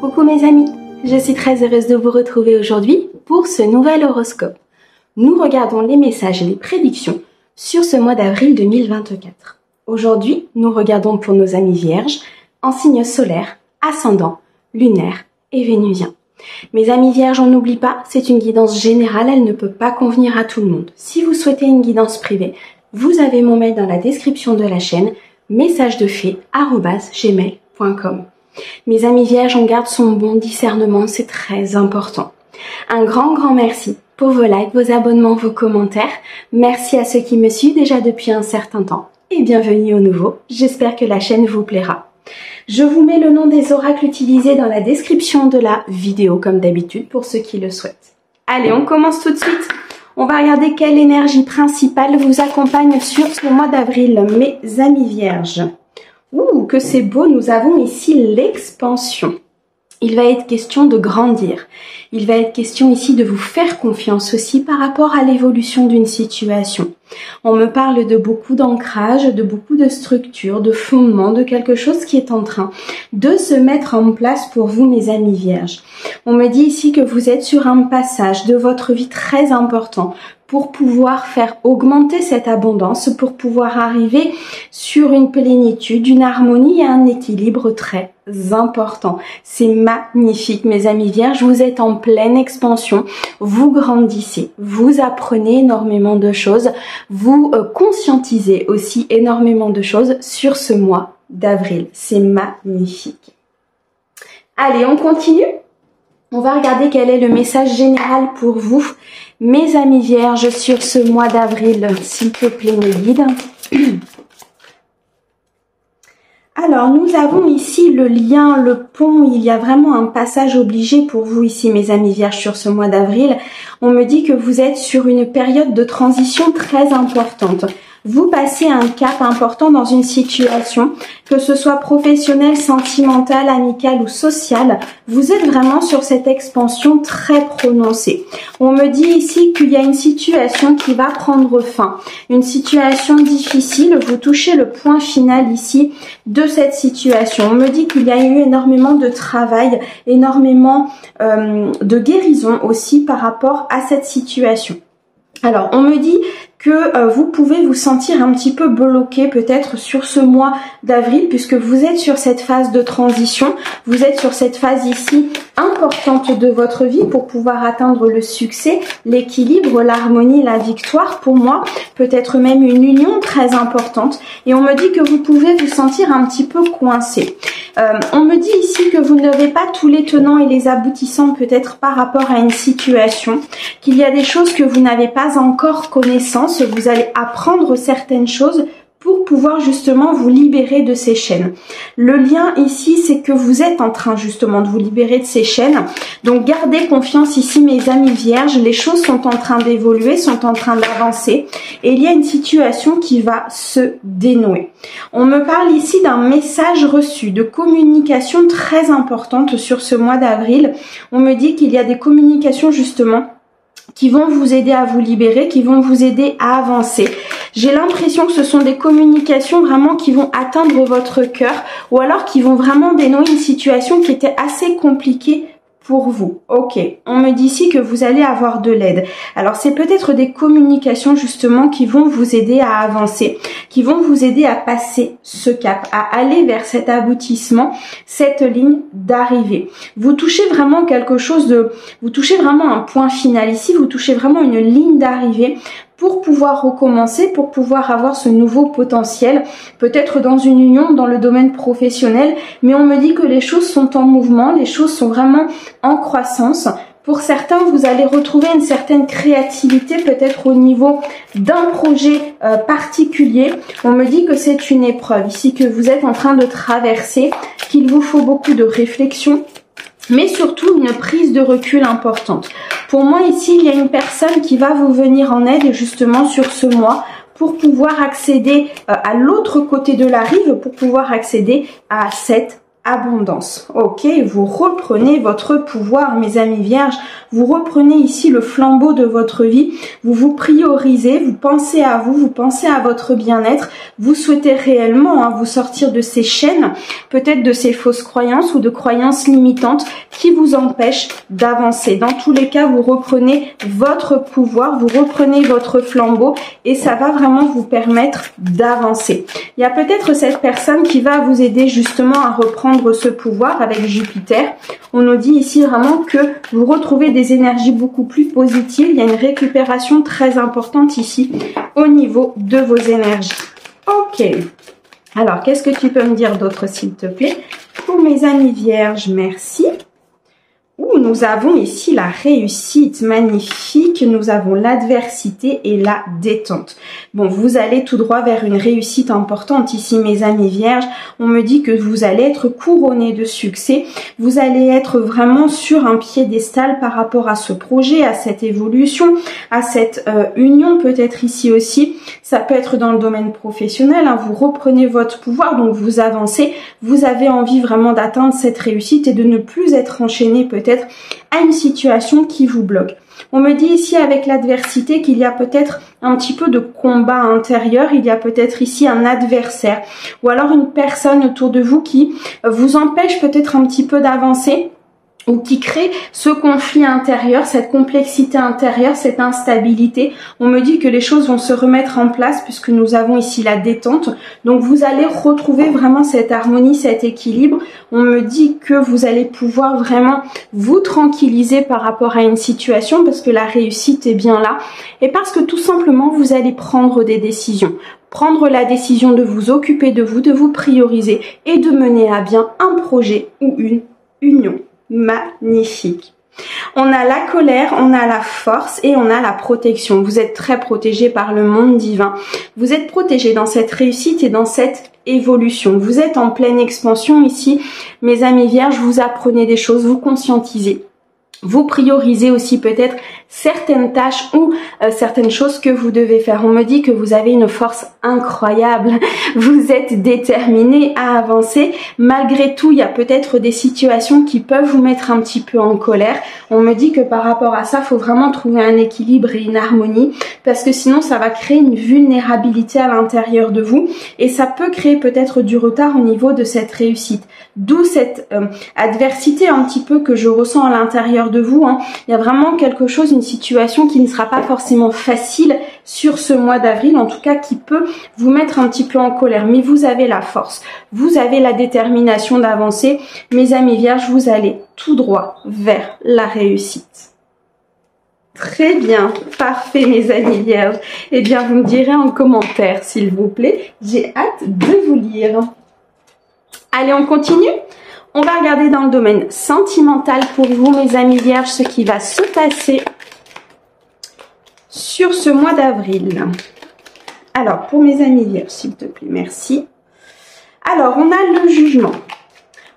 Coucou mes amis, je suis très heureuse de vous retrouver aujourd'hui pour ce nouvel horoscope. Nous regardons les messages et les prédictions sur ce mois d'avril 2024. Aujourd'hui, nous regardons pour nos amis vierges en signe solaire, ascendant, lunaire et vénusien. Mes amis vierges, on n'oublie pas, c'est une guidance générale, elle ne peut pas convenir à tout le monde. Si vous souhaitez une guidance privée, vous avez mon mail dans la description de la chaîne, messagesdefée@gmail.com. Mes amis vierges, on garde son bon discernement, c'est très important. Un grand merci pour vos likes, vos abonnements, vos commentaires. Merci à ceux qui me suivent déjà depuis un certain temps et bienvenue aux nouveaux. J'espère que la chaîne vous plaira. Je vous mets le nom des oracles utilisés dans la description de la vidéo comme d'habitude pour ceux qui le souhaitent. Allez, on commence tout de suite. On va regarder quelle énergie principale vous accompagne sur ce mois d'avril, mes amis vierges. Ouh, que c'est beau, nous avons ici l'expansion. Il va être question de grandir. Il va être question ici de vous faire confiance aussi par rapport à l'évolution d'une situation. On me parle de beaucoup d'ancrage, de beaucoup de structure, de fondement, de quelque chose qui est en train de se mettre en place pour vous, mes amis vierges. On me dit ici que vous êtes sur un passage de votre vie très important pour pouvoir faire augmenter cette abondance, pour pouvoir arriver sur une plénitude, une harmonie et un équilibre très important. C'est magnifique, mes amis vierges, vous êtes en pleine expansion, vous grandissez, vous apprenez énormément de choses, vous conscientisez aussi énormément de choses sur ce mois d'avril. C'est magnifique. Allez, on continue. On va regarder quel est le message général pour vous, mes amis vierges, sur ce mois d'avril. S'il te plaît, mes guides. Alors, nous avons ici le lien, le pont. Il y a vraiment un passage obligé pour vous ici, mes amis vierges, sur ce mois d'avril. On me dit que vous êtes sur une période de transition très importante. Vous passez un cap important dans une situation, que ce soit professionnelle, sentimentale, amicale ou sociale, vous êtes vraiment sur cette expansion très prononcée. On me dit ici qu'il y a une situation qui va prendre fin, une situation difficile, vous touchez le point final ici de cette situation. On me dit qu'il y a eu énormément de travail, énormément de guérison aussi par rapport à cette situation. Alors, on me dit que vous pouvez vous sentir un petit peu bloqué peut-être sur ce mois d'avril puisque vous êtes sur cette phase de transition, vous êtes sur cette phase ici importante de votre vie pour pouvoir atteindre le succès, l'équilibre, l'harmonie, la victoire. Pour moi, peut-être même une union très importante et on me dit que vous pouvez vous sentir un petit peu coincé. On me dit ici que vous n'avez pas tous les tenants et les aboutissants peut-être par rapport à une situation, qu'il y a des choses que vous n'avez pas encore connaissance, vous allez apprendre certaines choses pour pouvoir justement vous libérer de ces chaînes. Le lien ici, c'est que vous êtes en train justement de vous libérer de ces chaînes. Donc gardez confiance ici, mes amis vierges, les choses sont en train d'évoluer, sont en train d'avancer et il y a une situation qui va se dénouer. On me parle ici d'un message reçu, de communication très importante sur ce mois d'avril. On me dit qu'il y a des communications justement qui vont vous aider à vous libérer, qui vont vous aider à avancer. J'ai l'impression que ce sont des communications vraiment qui vont atteindre votre cœur ou alors qui vont vraiment dénouer une situation qui était assez compliquée pour vous. Ok, on me dit ici que vous allez avoir de l'aide. Alors c'est peut-être des communications justement qui vont vous aider à avancer, qui vont vous aider à passer ce cap, à aller vers cet aboutissement, cette ligne d'arrivée. Vous touchez vraiment quelque chose de... Vous touchez vraiment un point final ici, vous touchez vraiment une ligne d'arrivée pour pouvoir recommencer, pour pouvoir avoir ce nouveau potentiel, peut-être dans une union, dans le domaine professionnel, mais on me dit que les choses sont en mouvement, les choses sont vraiment en croissance. Pour certains, vous allez retrouver une certaine créativité, peut-être au niveau d'un projet particulier. On me dit que c'est une épreuve ici que vous êtes en train de traverser, qu'il vous faut beaucoup de réflexion, mais surtout une prise de recul importante. Pour moi ici, il y a une personne qui va vous venir en aide justement sur ce mois pour pouvoir accéder à l'autre côté de la rive, pour pouvoir accéder à cette abondance. Ok, vous reprenez votre pouvoir, mes amis vierges. Vous reprenez ici le flambeau de votre vie. Vous vous priorisez, vous pensez à vous, vous pensez à votre bien-être. Vous souhaitez réellement vous sortir de ces chaînes, peut-être de ces fausses croyances ou de croyances limitantes qui vous empêchent d'avancer. Dans tous les cas, vous reprenez votre pouvoir, vous reprenez votre flambeau et ça va vraiment vous permettre d'avancer. Il y a peut-être cette personne qui va vous aider justement à reprendre ce pouvoir avec Jupiter. On nous dit ici vraiment que vous retrouvez des énergies beaucoup plus positives. Il y a une récupération très importante ici au niveau de vos énergies. Ok. Alors, qu'est-ce que tu peux me dire d'autre, s'il te plaît? Pour mes amis vierges, merci. Nous avons ici la réussite magnifique, nous avons l'adversité et la détente. Bon, vous allez tout droit vers une réussite importante ici, mes amis vierges. On me dit que vous allez être couronné de succès. Vous allez être vraiment sur un piédestal par rapport à ce projet, à cette évolution, à cette union peut-être ici aussi. Ça peut être dans le domaine professionnel, vous reprenez votre pouvoir, donc vous avancez. Vous avez envie vraiment d'atteindre cette réussite et de ne plus être enchaîné peut-être à une situation qui vous bloque. On me dit ici avec l'adversité qu'il y a peut-être un petit peu de combat intérieur, il y a peut-être ici un adversaire ou alors une personne autour de vous qui vous empêche peut-être un petit peu d'avancer ou qui crée ce conflit intérieur, cette complexité intérieure, cette instabilité. On me dit que les choses vont se remettre en place puisque nous avons ici la détente. Donc vous allez retrouver vraiment cette harmonie, cet équilibre. On me dit que vous allez pouvoir vraiment vous tranquilliser par rapport à une situation parce que la réussite est bien là et parce que tout simplement vous allez prendre des décisions. Prendre la décision de vous occuper de vous prioriser et de mener à bien un projet ou une union. Magnifique. On a la colère, on a la force et on a la protection. Vous êtes très protégé par le monde divin. Vous êtes protégé dans cette réussite et dans cette évolution. Vous êtes en pleine expansion ici. Mes amis vierges, vous apprenez des choses, vous conscientisez. Vous priorisez aussi peut-être certaines tâches ou certaines choses que vous devez faire. On me dit que vous avez une force incroyable. Vous êtes déterminé à avancer. Malgré tout, il y a peut-être des situations qui peuvent vous mettre un petit peu en colère. On me dit que par rapport à ça, il faut vraiment trouver un équilibre et une harmonie parce que sinon, ça va créer une vulnérabilité à l'intérieur de vous et ça peut créer peut-être du retard au niveau de cette réussite. D'où cette adversité un petit peu que je ressens à l'intérieur de vous. Il y a vraiment quelque chose, une situation qui ne sera pas forcément facile sur ce mois d'avril, en tout cas qui peut vous mettre un petit peu en colère. Mais vous avez la force, vous avez la détermination d'avancer. Mes amis vierges, vous allez tout droit vers la réussite. Très bien, parfait mes amis vierges. Eh bien, vous me direz en commentaire, s'il vous plaît. J'ai hâte de vous lire. Allez, on continue. On va regarder dans le domaine sentimental pour vous, mes amis vierges, ce qui va se passer sur ce mois d'avril. Alors, pour mes amis vierges, s'il te plaît, merci. Alors, on a le jugement.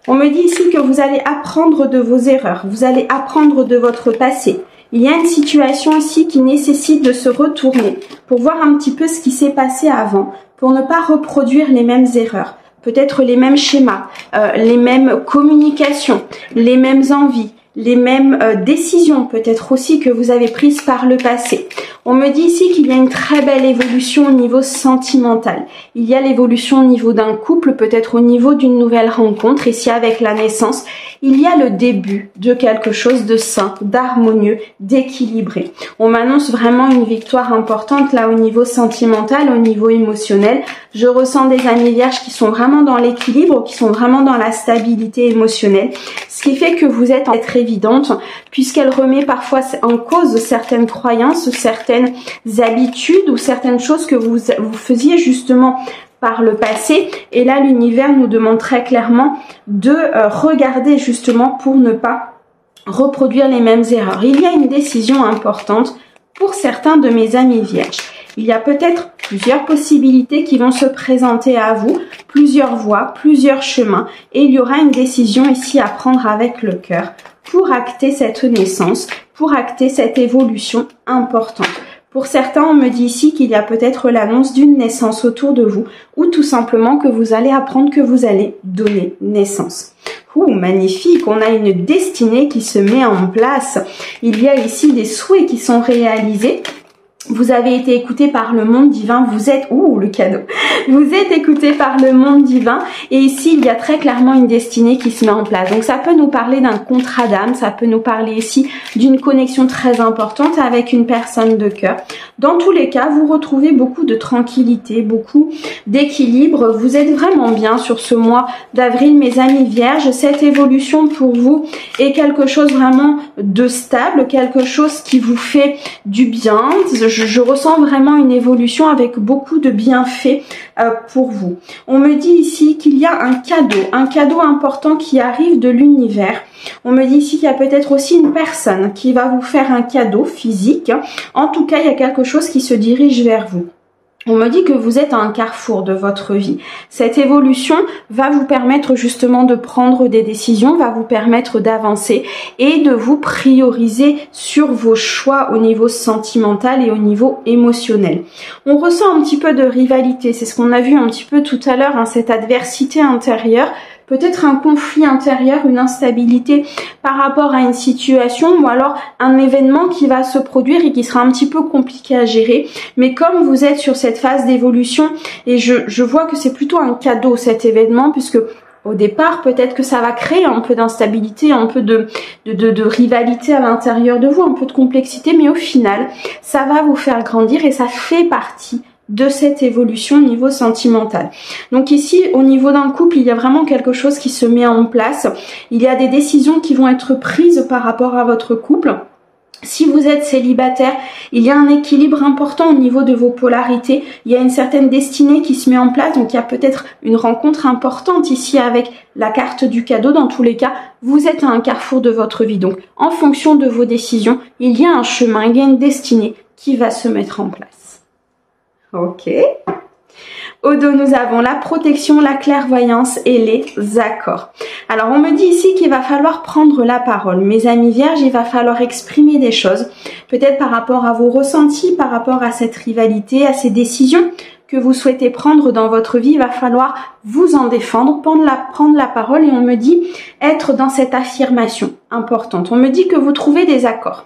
On me dit ici que vous allez apprendre de vos erreurs, vous allez apprendre de votre passé. Il y a une situation ici qui nécessite de se retourner pour voir un petit peu ce qui s'est passé avant, pour ne pas reproduire les mêmes erreurs. Peut-être les mêmes schémas, les mêmes communications, les mêmes envies, les mêmes décisions peut-être aussi que vous avez prises par le passé. On me dit ici qu'il y a une très belle évolution au niveau sentimental. Il y a l'évolution au niveau d'un couple, peut-être au niveau d'une nouvelle rencontre. Ici avec la naissance, il y a le début de quelque chose de sain, d'harmonieux, d'équilibré. On m'annonce vraiment une victoire importante là au niveau sentimental, au niveau émotionnel. Je ressens des amis vierges qui sont vraiment dans l'équilibre, qui sont vraiment dans la stabilité émotionnelle. Ce qui fait que vous êtes en être évidente puisqu'elle remet parfois en cause certaines croyances, certaines habitudes ou certaines choses que vous faisiez justement par le passé. Et là, l'univers nous demande très clairement de regarder justement pour ne pas reproduire les mêmes erreurs. Il y a une décision importante pour certains de mes amis vierges. Il y a peut-être plusieurs possibilités qui vont se présenter à vous, plusieurs voies, plusieurs chemins, et il y aura une décision ici à prendre avec le cœur pour acter cette naissance, pour acter cette évolution importante. Pour certains, on me dit ici qu'il y a peut-être l'annonce d'une naissance autour de vous ou tout simplement que vous allez apprendre que vous allez donner naissance. Magnifique, on a une destinée qui se met en place. Il y a ici des souhaits qui sont réalisés. Vous avez été écouté par le monde divin, vous êtes, le cadeau, vous êtes écouté par le monde divin et ici il y a très clairement une destinée qui se met en place. Donc ça peut nous parler d'un contrat d'âme, ça peut nous parler ici d'une connexion très importante avec une personne de cœur. Dans tous les cas, vous retrouvez beaucoup de tranquillité, beaucoup d'équilibre. Vous êtes vraiment bien sur ce mois d'avril, mes amis vierges. Cette évolution pour vous est quelque chose vraiment de stable, quelque chose qui vous fait du bien. Je ressens vraiment une évolution avec beaucoup de bienfaits pour vous. On me dit ici qu'il y a un cadeau important qui arrive de l'univers. On me dit ici qu'il y a peut-être aussi une personne qui va vous faire un cadeau physique. En tout cas, il y a quelque chose qui se dirige vers vous. On me dit que vous êtes à un carrefour de votre vie. Cette évolution va vous permettre justement de prendre des décisions, va vous permettre d'avancer et de vous prioriser sur vos choix au niveau sentimental et au niveau émotionnel. On ressent un petit peu de rivalité, c'est ce qu'on a vu un petit peu tout à l'heure, cette adversité intérieure. Peut-être un conflit intérieur, une instabilité par rapport à une situation ou alors un événement qui va se produire et qui sera un petit peu compliqué à gérer. Mais comme vous êtes sur cette phase d'évolution et je vois que c'est plutôt un cadeau cet événement puisque au départ, peut-être que ça va créer un peu d'instabilité, un peu de rivalité à l'intérieur de vous, un peu de complexité, mais au final, ça va vous faire grandir et ça fait partie de cette évolution au niveau sentimental. Donc ici, au niveau d'un couple, il y a vraiment quelque chose qui se met en place. Il y a des décisions qui vont être prises par rapport à votre couple. Si vous êtes célibataire, il y a un équilibre important au niveau de vos polarités. Il y a une certaine destinée qui se met en place. Donc il y a peut-être une rencontre importante ici avec la carte du cadeau. Dans tous les cas, vous êtes à un carrefour de votre vie. Donc en fonction de vos décisions, il y a un chemin, il y a une destinée qui va se mettre en place. Ok. Au dos, nous avons la protection, la clairvoyance et les accords. Alors, on me dit ici qu'il va falloir prendre la parole. Mes amis vierges, il va falloir exprimer des choses. Peut-être par rapport à vos ressentis, par rapport à cette rivalité, à ces décisions que vous souhaitez prendre dans votre vie. Il va falloir vous en défendre, prendre la parole. Et on me dit être dans cette affirmation importante. On me dit que vous trouvez des accords.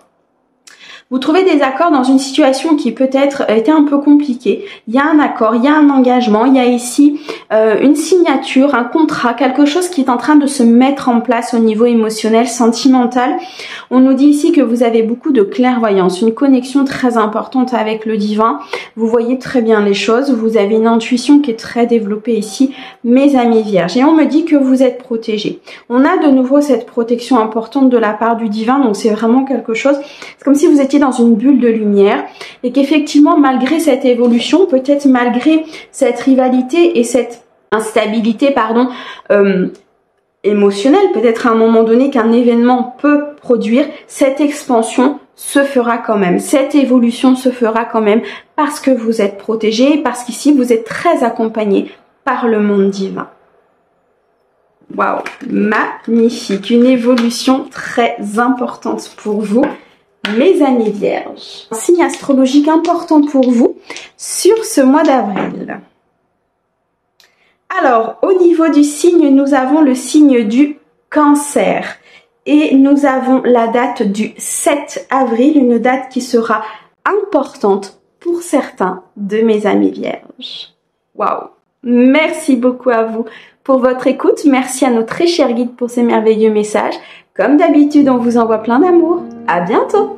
Vous trouvez des accords dans une situation qui peut-être était un peu compliquée. Il y a un accord, il y a un engagement, il y a ici une signature, un contrat, quelque chose qui est en train de se mettre en place au niveau émotionnel, sentimental. On nous dit ici que vous avez beaucoup de clairvoyance, une connexion très importante avec le divin. Vous voyez très bien les choses, vous avez une intuition qui est très développée ici, mes amis vierges. Et on me dit que vous êtes protégés. On a de nouveau cette protection importante de la part du divin, donc c'est vraiment quelque chose. C'est comme si vous étiez dans une bulle de lumière et qu'effectivement malgré cette évolution, peut-être malgré cette rivalité et cette instabilité émotionnelle, peut-être à un moment donné qu'un événement peut produire, cette expansion se fera quand même, cette évolution se fera quand même parce que vous êtes protégé, parce qu'ici vous êtes très accompagné par le monde divin. Waouh, magnifique, une évolution très importante pour vous. Mes amis vierges, un signe astrologique important pour vous sur ce mois d'avril. Alors, au niveau du signe, nous avons le signe du Cancer et nous avons la date du 7 avril, une date qui sera importante pour certains de mes amis vierges. Waouh! Merci beaucoup à vous pour votre écoute. Merci à nos très chers guides pour ces merveilleux messages. Comme d'habitude, on vous envoie plein d'amour. À bientôt!